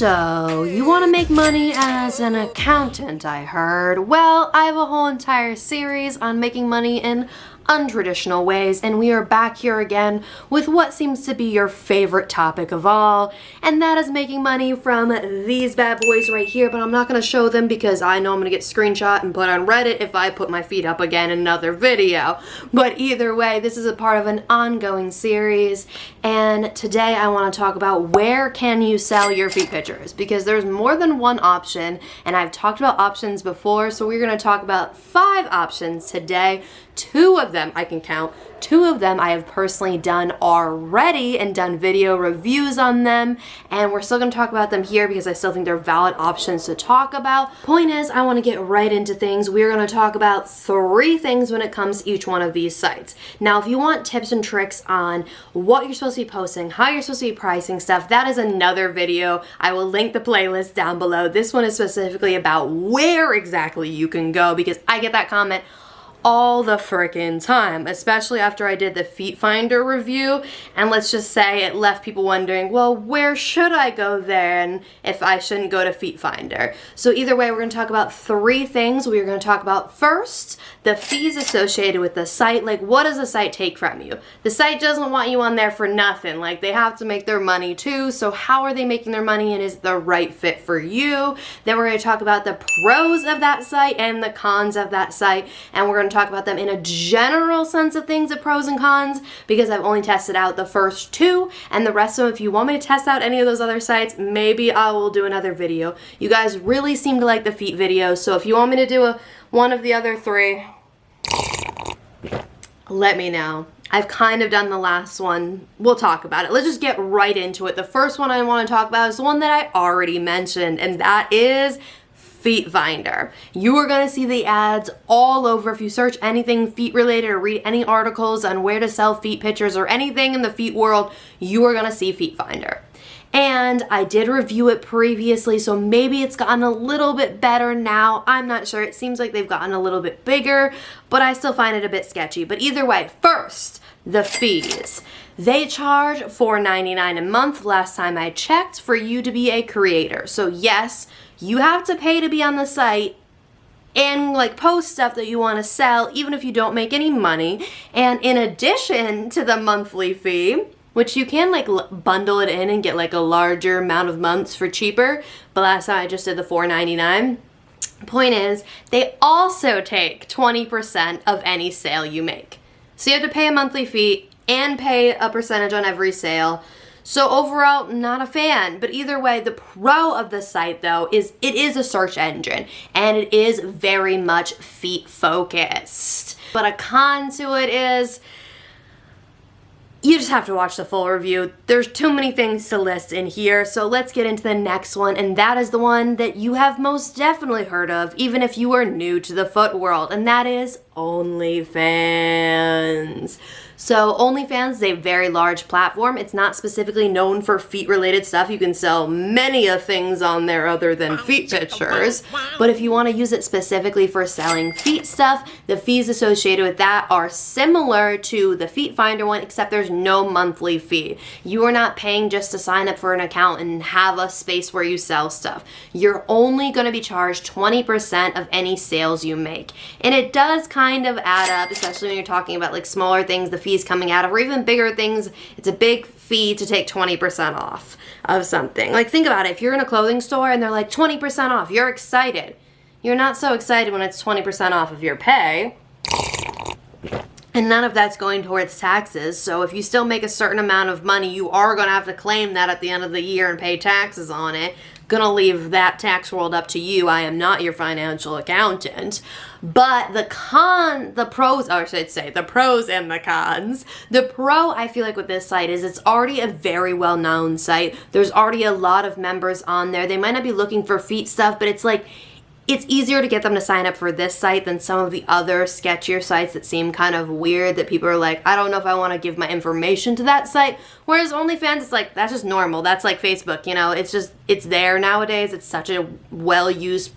So, you want to make money as an accountant, I heard. Well, I have a whole entire series on making money in untraditional ways, and we are back here again with what seems to be your favorite topic of all, and that is making money from these bad boys right here. But I'm not going to show them because I know I'm going to get screenshot and put on Reddit if I put my feet up again in another video. But either way, this is a part of an ongoing series, and today I want to talk about where can you sell your feet pictures, because there's more than one option, and I've talked about options before, so we're going to talk about 5 options today. 2 of them I can count. 2 of them I have personally done already and done video reviews on them, and we're still going to talk about them here because I still think they're valid options to talk about. Point is, I want to get right into things. We're going to talk about 3 things when it comes to each one of these sites. Now, if you want tips and tricks on what you're supposed to be posting, how you're supposed to be pricing stuff, that is another video. I will link the playlist down below. This one is specifically about where exactly you can go, because I get that comment all the frickin' time, especially after I did the FeetFinder review, and let's just say it left people wondering, well, where should I go then if I shouldn't go to FeetFinder? So either way, we're going to talk about 3 things. We're going to talk about first, the fees associated with the site. Like, what does the site take from you? The site doesn't want you on there for nothing. Like, they have to make their money too, so how are they making their money, and is it the right fit for you? Then we're going to talk about the pros of that site and the cons of that site, and we're going to talk about them in a general sense of things, of pros and cons, because I've only tested out the first 2, and the rest of them, if you want me to test out any of those other sites, maybe I will do another video. You guys really seem to like the feet videos, so if you want me to do one of the other 3, let me know. I've kind of done the last one. We'll talk about it. Let's just get right into it. The first one I want to talk about is the one that I already mentioned, and that is FeetFinder. You are going to see the ads all over. If you search anything feet related or read any articles on where to sell feet pictures or anything in the feet world, you are going to see FeetFinder. And I did review it previously, so maybe it's gotten a little bit better now. I'm not sure. It seems like they've gotten a little bit bigger, but I still find it a bit sketchy. But either way, first, the fees. They charge $4.99 a month last time I checked for you to be a creator. So yes, you have to pay to be on the site and like post stuff that you want to sell, even if you don't make any money. And in addition to the monthly fee, which you can like bundle it in and get like a larger amount of months for cheaper, but last time I just did the $4.99. Point is, they also take 20% of any sale you make. So you have to pay a monthly fee and pay a percentage on every sale. So overall, not a fan. But either way, the pro of the site though is it is a search engine, and it is very much feet focused. But a con to it is you just have to watch the full review. There's too many things to list in here, so let's get into the next one, and that is the one that you have most definitely heard of, even if you are new to the foot world, and that is OnlyFans. So OnlyFans is a very large platform. It's not specifically known for feet-related stuff. You can sell many of things on there other than feet pictures. But if you want to use it specifically for selling feet stuff, the fees associated with that are similar to the FeetFinder one, except there's no monthly fee. You are not paying just to sign up for an account and have a space where you sell stuff. You're only going to be charged 20% of any sales you make. And it does kind of add up, especially when you're talking about like smaller things, the fees coming out of, or even bigger things. It's a big fee to take 20% off of something. Like, think about it. If you're in a clothing store and they're like 20% off, you're excited. You're not so excited when it's 20% off of your pay. And none of that's going towards taxes. So if you still make a certain amount of money, you are going to have to claim that at the end of the year and pay taxes on it. Gonna leave that tax world up to you. I am not your financial accountant. But the pros and the cons. The pro, I feel like, with this site is it's already a very well-known site. There's already a lot of members on there. They might not be looking for feet stuff, but it's like, it's easier to get them to sign up for this site than some of the other sketchier sites that seem kind of weird, that people are like, I don't know if I want to give my information to that site. Whereas OnlyFans, it's like, that's just normal. That's like Facebook, you know, it's there nowadays. It's such a well-used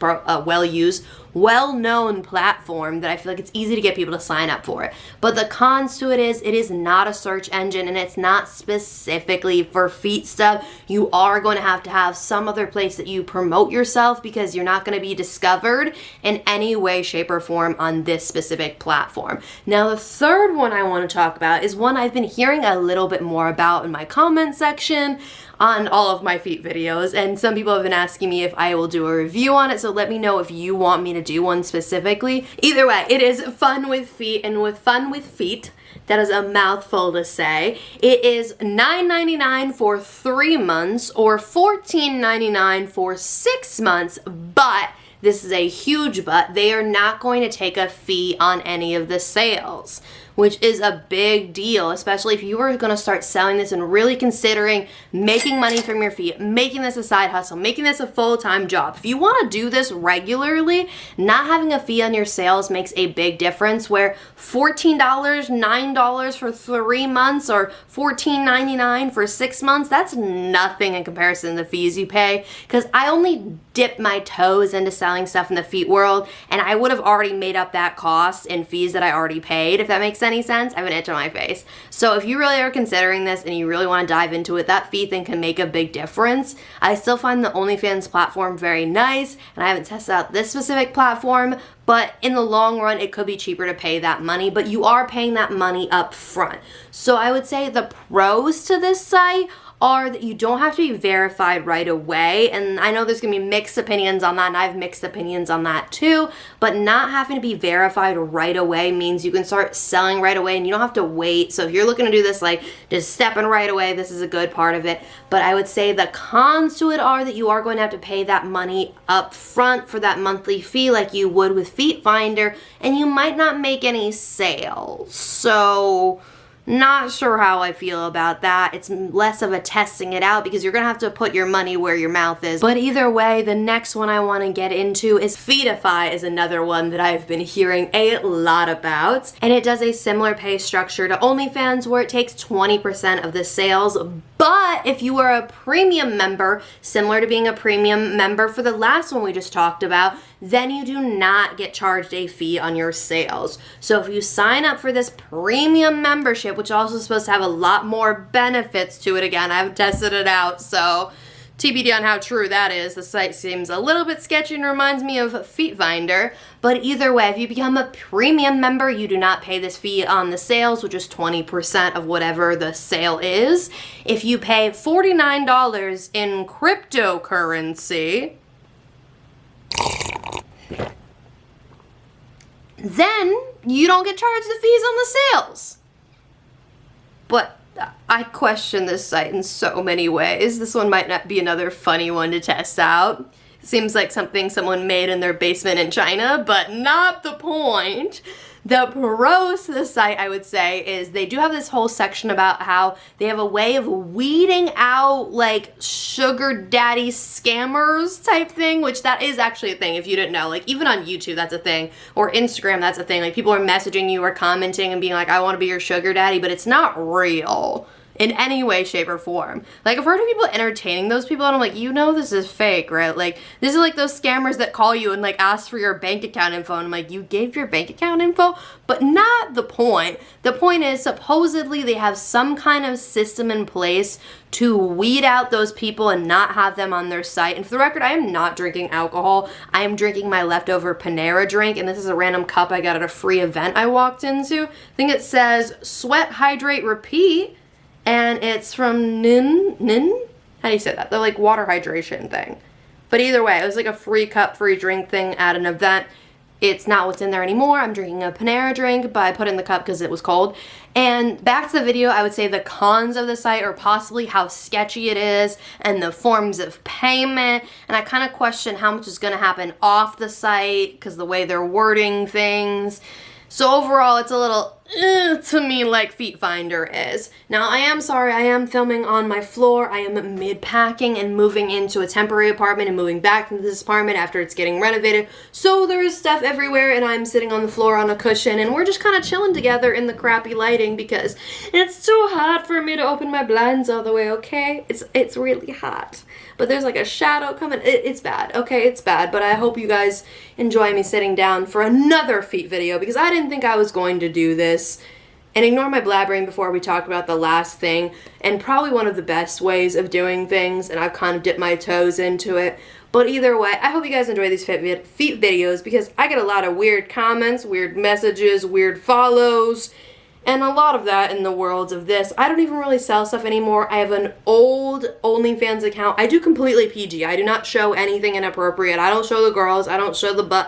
well-known platform that I feel like it's easy to get people to sign up for it. But the cons to it is not a search engine, and it's not specifically for feet stuff. You are going to have some other place that you promote yourself, because you're not going to be discovered in any way, shape, or form on this specific platform. Now, the third one I want to talk about is one I've been hearing a little bit more about in my comment section on all of my feet videos, and some people have been asking me if I will do a review on it, so let me know if you want me to do one specifically. Either way, it is Fun with Feet, and with Fun with Feet, that is a mouthful to say. It is $9.99 for 3 months or $14.99 for 6 months, but this is a huge but. They are not going to take a fee on any of the sales, which is a big deal, especially if you are going to start selling this and really considering making money from your feet, making this a side hustle, making this a full-time job. If you want to do this regularly, not having a fee on your sales makes a big difference, where $14, $9 for 3 months or $14.99 for 6 months, that's nothing in comparison to the fees you pay, because I only dip my toes into selling stuff in the feet world, and I would have already made up that cost in fees that I already paid, if that makes any sense. I have an itch on my face. So if you really are considering this and you really want to dive into it, that fee thing can make a big difference. I still find the OnlyFans platform very nice, and I haven't tested out this specific platform, but in the long run, it could be cheaper to pay that money, but you are paying that money up front. So I would say the pros to this site are that you don't have to be verified right away, and I know there's gonna be mixed opinions on that, and I have mixed opinions on that too, but not having to be verified right away means you can start selling right away and you don't have to wait. So if you're looking to do this like just stepping right away, this is a good part of it. But I would say the cons to it are that you are going to have to pay that money up front for that monthly fee like you would with FeetFinder, and you might not make any sales. So not sure how I feel about that. It's less of a testing it out, because you're gonna have to put your money where your mouth is. But either way, the next one I want to get into is Fify, is another one that I've been hearing a lot about. And it does a similar pay structure to OnlyFans, where it takes 20% of the sales. But if you are a premium member, similar to being a premium member for the last one we just talked about, then you do not get charged a fee on your sales. So if you sign up for this premium membership, which also is supposed to have a lot more benefits to it, again, I've tested it out, so TBD on how true that is. The site seems a little bit sketchy and reminds me of FeetFinder. But either way, if you become a premium member, you do not pay this fee on the sales, which is 20% of whatever the sale is. If you pay $49 in cryptocurrency, then you don't get charged the fees on the sales. But I question this site in so many ways. This one might not be another funny one to test out. Seems like something someone made in their basement in China, but not the point. The pros to the site, I would say, is they do have this whole section about how they have a way of weeding out like sugar daddy scammers type thing, which that is actually a thing if you didn't know. Like even on YouTube, that's a thing, or Instagram, that's a thing. Like people are messaging you or commenting and being like, I want to be your sugar daddy, but it's not real in any way, shape, or form. Like, I've heard of people entertaining those people, and I'm like, you know this is fake, right? Like, this is like those scammers that call you and, like, ask for your bank account info, and I'm like, you gave your bank account info? But not the point. The point is, supposedly, they have some kind of system in place to weed out those people and not have them on their site. And for the record, I am not drinking alcohol. I am drinking my leftover Panera drink, and this is a random cup I got at a free event I walked into. I think it says, sweat, hydrate, repeat. And it's from Nin? How do you say that? The like water hydration thing. But either way, it was like a free cup, free drink thing at an event. It's not what's in there anymore. I'm drinking a Panera drink, but I put in the cup because it was cold. And back to the video, I would say the cons of the site are possibly how sketchy it is and the forms of payment. And I kind of question how much is going to happen off the site because the way they're wording things. So overall, it's a little to me like FeetFinder is. Now, I am sorry, I am filming on my floor. I am mid-packing and moving into a temporary apartment and moving back into this apartment after it's getting renovated. So there is stuff everywhere and I'm sitting on the floor on a cushion and we're just kind of chilling together in the crappy lighting because it's too hot for me to open my blinds all the way, okay? It's really hot. But there's like a shadow coming. It's bad, okay? It's bad, but I hope you guys enjoy me sitting down for another feet video because I didn't think I was going to do this. And ignore my blabbering before we talk about the last thing, and probably one of the best ways of doing things, and I've kind of dipped my toes into it. But either way, I hope you guys enjoy these feet videos because I get a lot of weird comments, weird messages, weird follows, and a lot of that in the world of this. I don't even really sell stuff anymore. I have an old OnlyFans account. I do completely PG. I do not show anything inappropriate. I don't show the girls. I don't show the butt.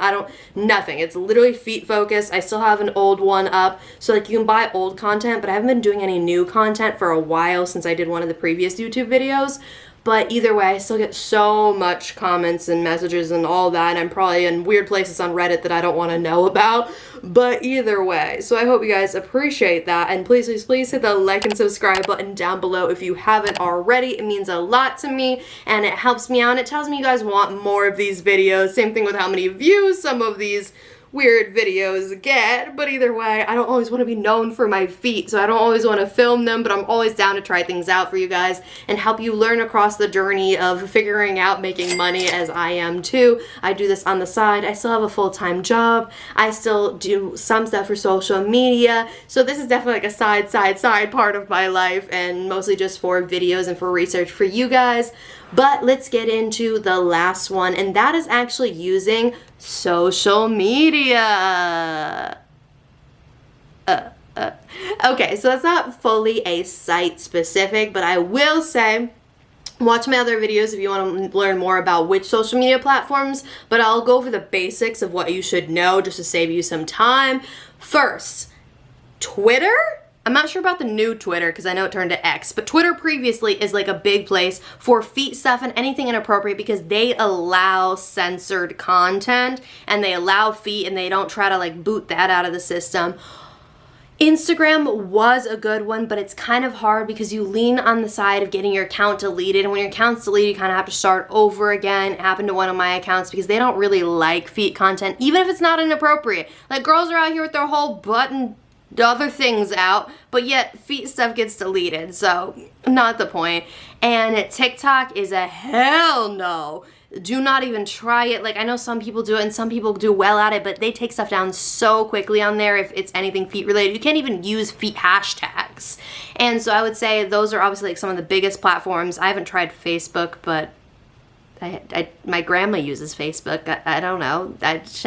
Nothing. It's literally feet focused. I still have an old one up. So like you can buy old content, but I haven't been doing any new content for a while since I did one of the previous YouTube videos. But either way, I still get so much comments and messages and all that, and I'm probably in weird places on Reddit that I don't want to know about. But either way, so I hope you guys appreciate that, and please, please, please hit the like and subscribe button down below if you haven't already. It means a lot to me, and it helps me out, and it tells me you guys want more of these videos. Same thing with how many views some of these weird videos get, but either way, I don't always want to be known for my feet, so I don't always want to film them, but I'm always down to try things out for you guys and help you learn across the journey of figuring out making money as I am too. I do this on the side. I still have a full-time job. I still do some stuff for social media, so this is definitely like a side part of my life and mostly just for videos and for research for you guys. But let's get into the last one, and that is actually using social media. Okay, so that's not fully a site specific, but I will say, watch my other videos if you want to learn more about which social media platforms, but I'll go over the basics of what you should know just to save you some time. First, Twitter. I'm not sure about the new Twitter because I know it turned to X, but Twitter previously is like a big place for feet stuff and anything inappropriate because they allow censored content and they allow feet and they don't try to like boot that out of the system. Instagram was a good one, but it's kind of hard because you lean on the side of getting your account deleted, and when your account's deleted, you kind of have to start over again. It happened to one of my accounts because they don't really like feet content, even if it's not inappropriate. Like girls are out here with their whole butt and other things out, but yet feet stuff gets deleted, so not the point. And TikTok is a hell no. Do not even try it. Like I know some people do it and some people do well at it, but they take stuff down so quickly on there if it's anything feet related. You can't even use feet hashtags. And so I would say those are obviously like some of the biggest platforms. I haven't tried Facebook, but my grandma uses Facebook. I don't know. That's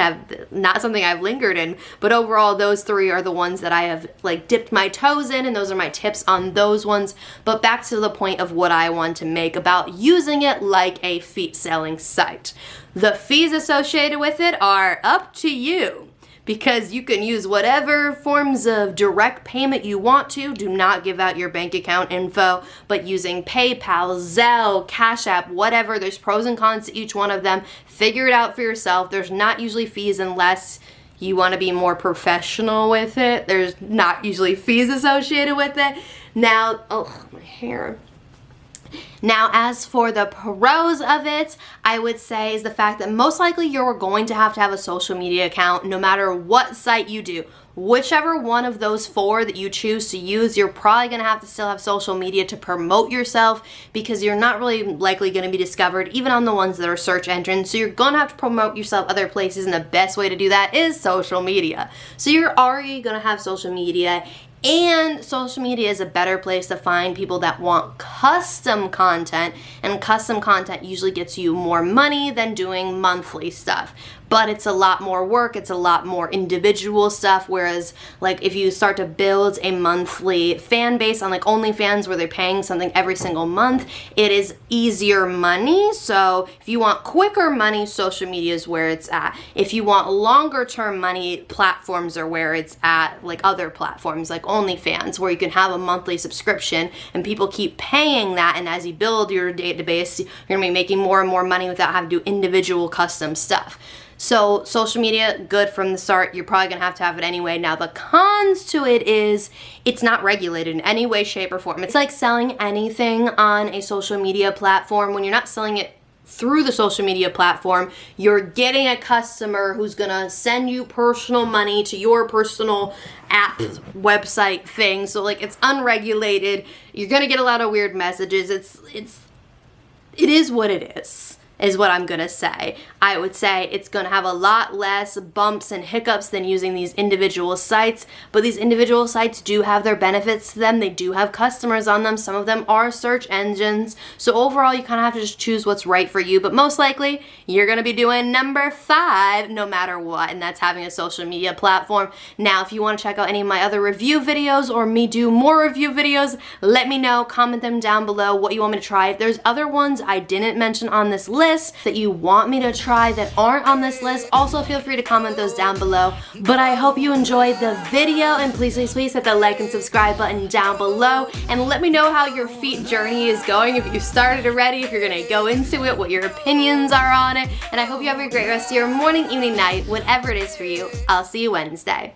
not something I've lingered in, but overall those three are the ones that I have like dipped my toes in, and those are my tips on those ones. But back to the point of what I want to make about using it like a feet selling site. The fees associated with it are up to you, because you can use whatever forms of direct payment you want to. Do not give out your bank account info, but using PayPal, Zelle, Cash App, whatever, there's pros and cons to each one of them. Figure it out for yourself. There's not usually fees unless you want to be more professional with it. There's not usually fees associated with it. Now, oh, my hair. Now, as for the pros of it, I would say is the fact that most likely you're going to have a social media account no matter what site you do. Whichever one of those four that you choose to use, you're probably going to have to still have social media to promote yourself because you're not really likely going to be discovered even on the ones that are search engines. So you're going to have to promote yourself other places, and the best way to do that is social media. So you're already going to have social media. And social media is a better place to find people that want custom content, and custom content usually gets you more money than doing monthly stuff. But it's a lot more work, it's a lot more individual stuff, whereas like if you start to build a monthly fan base on like OnlyFans where they're paying something every single month, it is easier money. So if you want quicker money, social media is where it's at. If you want longer term money, platforms are where it's at, like other platforms like OnlyFans, where you can have a monthly subscription and people keep paying that, and as you build your database, you're gonna be making more and more money without having to do individual custom stuff. So social media, good from the start. You're probably gonna have to have it anyway. Now the cons to it is it's not regulated in any way, shape, or form. It's like selling anything on a social media platform. When you're not selling it through the social media platform, you're getting a customer who's gonna send you personal money to your personal app, website thing. So like, it's unregulated. You're gonna get a lot of weird messages. It is what it is what I'm gonna say. I would say it's gonna have a lot less bumps and hiccups than using these individual sites, but these individual sites do have their benefits to them. They do have customers on them. Some of them are search engines. So overall, you kind of have to just choose what's right for you, but most likely you're gonna be doing number 5 no matter what, and that's having a social media platform. Now, if you wanna check out any of my other review videos or me do more review videos, let me know, comment them down below what you want me to try. If there's other ones I didn't mention on this list that you want me to try that aren't on this list, also feel free to comment those down below. But I hope you enjoyed the video, and please hit the like and subscribe button down below, and let me know how your feet journey is going, if you started already, if you're gonna go into it, what your opinions are on it. And I hope you have a great rest of your morning, evening, night, whatever it is for you. I'll see you Wednesday.